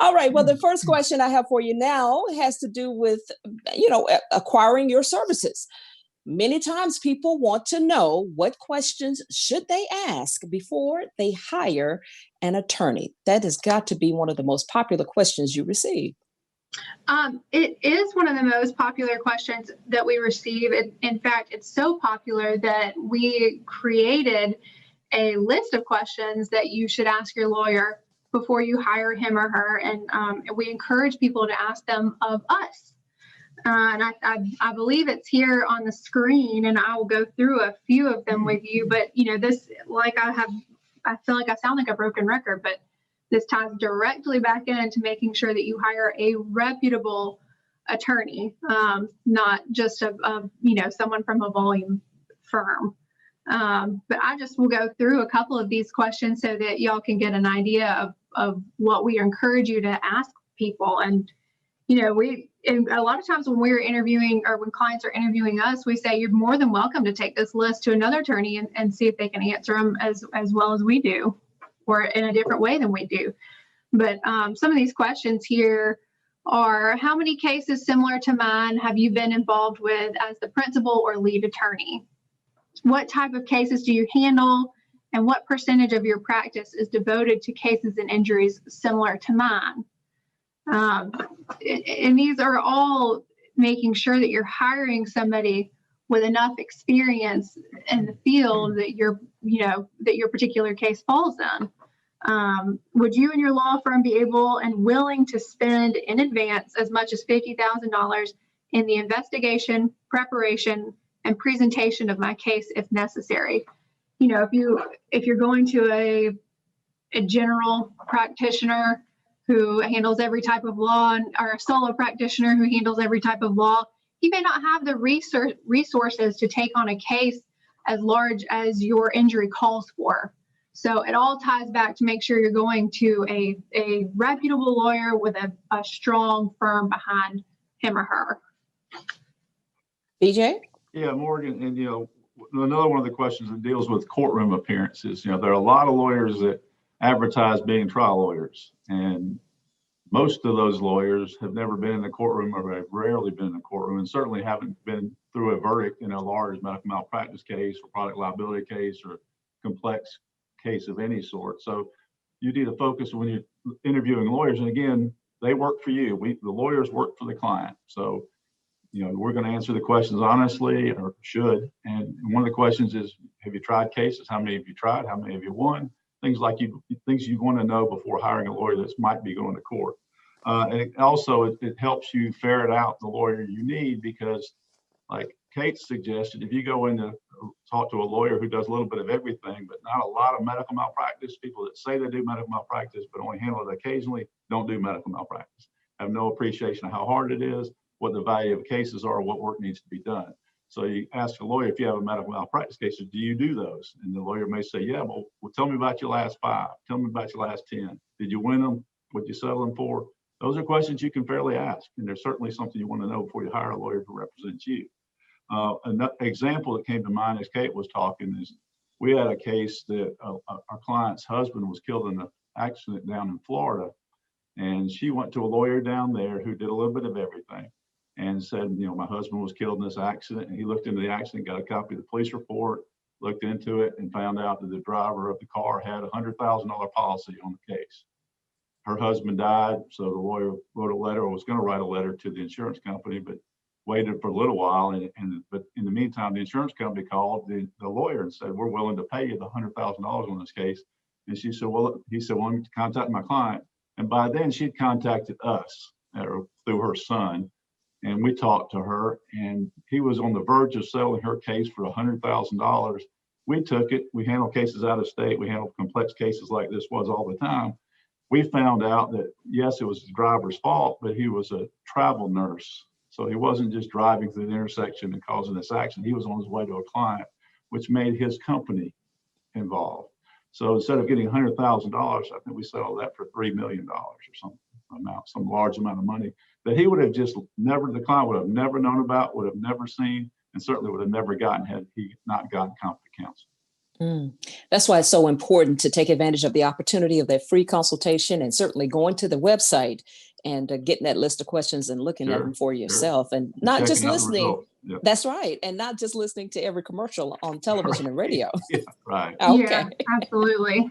All right. Well, the first question I have for you now has to do with, acquiring your services. Many times people want to know what questions should they ask before they hire an attorney. That has got to be one of the most popular questions you receive. It is one of the most popular questions that we receive. In fact, it's so popular that we created a list of questions that you should ask your lawyer before you hire him or her. And we encourage people to ask them of us. And I believe it's here on the screen, and I will go through a few of them with you. But, this, I feel like I sound like a broken record, but this ties directly back into making sure that you hire a reputable attorney, not just someone from a volume firm. But I just will go through a couple of these questions so that y'all can get an idea of what we encourage you to ask people. And, and a lot of times when we're interviewing or when clients are interviewing us, we say, you're more than welcome to take this list to another attorney and see if they can answer them as well as we do, or in a different way than we do. But some of these questions here are, how many cases similar to mine have you been involved with as the principal or lead attorney? What type of cases do you handle? And what percentage of your practice is devoted to cases and injuries similar to mine? And these are all making sure that you're hiring somebody with enough experience in the field that your particular case falls in. Would you and your law firm be able and willing to spend in advance as much as $50,000 in the investigation, preparation, and presentation of my case if necessary? If you're going to a general practitioner who handles every type of law, or a solo practitioner who handles every type of law, you may not have the resources to take on a case as large as your injury calls for. So it all ties back to make sure you're going to a reputable lawyer with a strong firm behind him or her. BJ? Yeah, Morgan, and another one of the questions that deals with courtroom appearances. There are a lot of lawyers that advertise being trial lawyers, and most of those lawyers have never been in the courtroom, or have rarely been in the courtroom, and certainly haven't been through a verdict in a large medical malpractice case or product liability case or complex case of any sort. So you need to focus when you're interviewing lawyers, and again, they work for you. The lawyers work for the client. So we're going to answer the questions honestly, or should. And one of the questions is, have you tried cases? How many have you tried? How many have you won? Things you want to know before hiring a lawyer that might be going to court. And it helps you ferret out the lawyer you need, because like Kate suggested, if you go in to talk to a lawyer who does a little bit of everything, but not a lot of medical malpractice, people that say they do medical malpractice but only handle it occasionally, don't do medical malpractice, have no appreciation of how hard it is, what the value of cases are, what work needs to be done. So you ask a lawyer, if you have a medical malpractice case, do you do those? And the lawyer may say, yeah, well, tell me about your last 5. Tell me about your last 10. Did you win them? What you settle them for? Those are questions you can fairly ask. And there's certainly something you want to know before you hire a lawyer who represents you. Another example that came to mind as Kate was talking is, we had a case that our client's husband was killed in an accident down in Florida. And she went to a lawyer down there who did a little bit of everything, and said, my husband was killed in this accident. And he looked into the accident, got a copy of the police report, looked into it, and found out that the driver of the car had a $100,000 policy on the case. Her husband died, so the lawyer wrote a letter, or was going to write a letter to the insurance company, but waited for a little while. But in the meantime, the insurance company called the lawyer and said, we're willing to pay you the $100,000 on this case. And she said, he said, well, I'm contacting my client. And by then she'd contacted us through her son. And we talked to her, and he was on the verge of selling her case for $100,000. We took it. We handle cases out of state. We handle complex cases like this was all the time. We found out that, yes, it was the driver's fault, but he was a travel nurse. So he wasn't just driving through the intersection and causing this accident. He was on his way to a client, which made his company involved. So instead of getting $100,000, I think we settled that for $3 million or some large amount of money that he would have just never, the client would have never known about, would have never seen, and certainly would have never gotten had he not gotten competent counsel. That's why it's so important to take advantage of the opportunity of that free consultation, and certainly going to the website and getting that list of questions and looking at them for yourself, and not just listening. Yep. That's right. And not just listening to every commercial on television and radio. Yeah, right. Okay. Yeah, absolutely.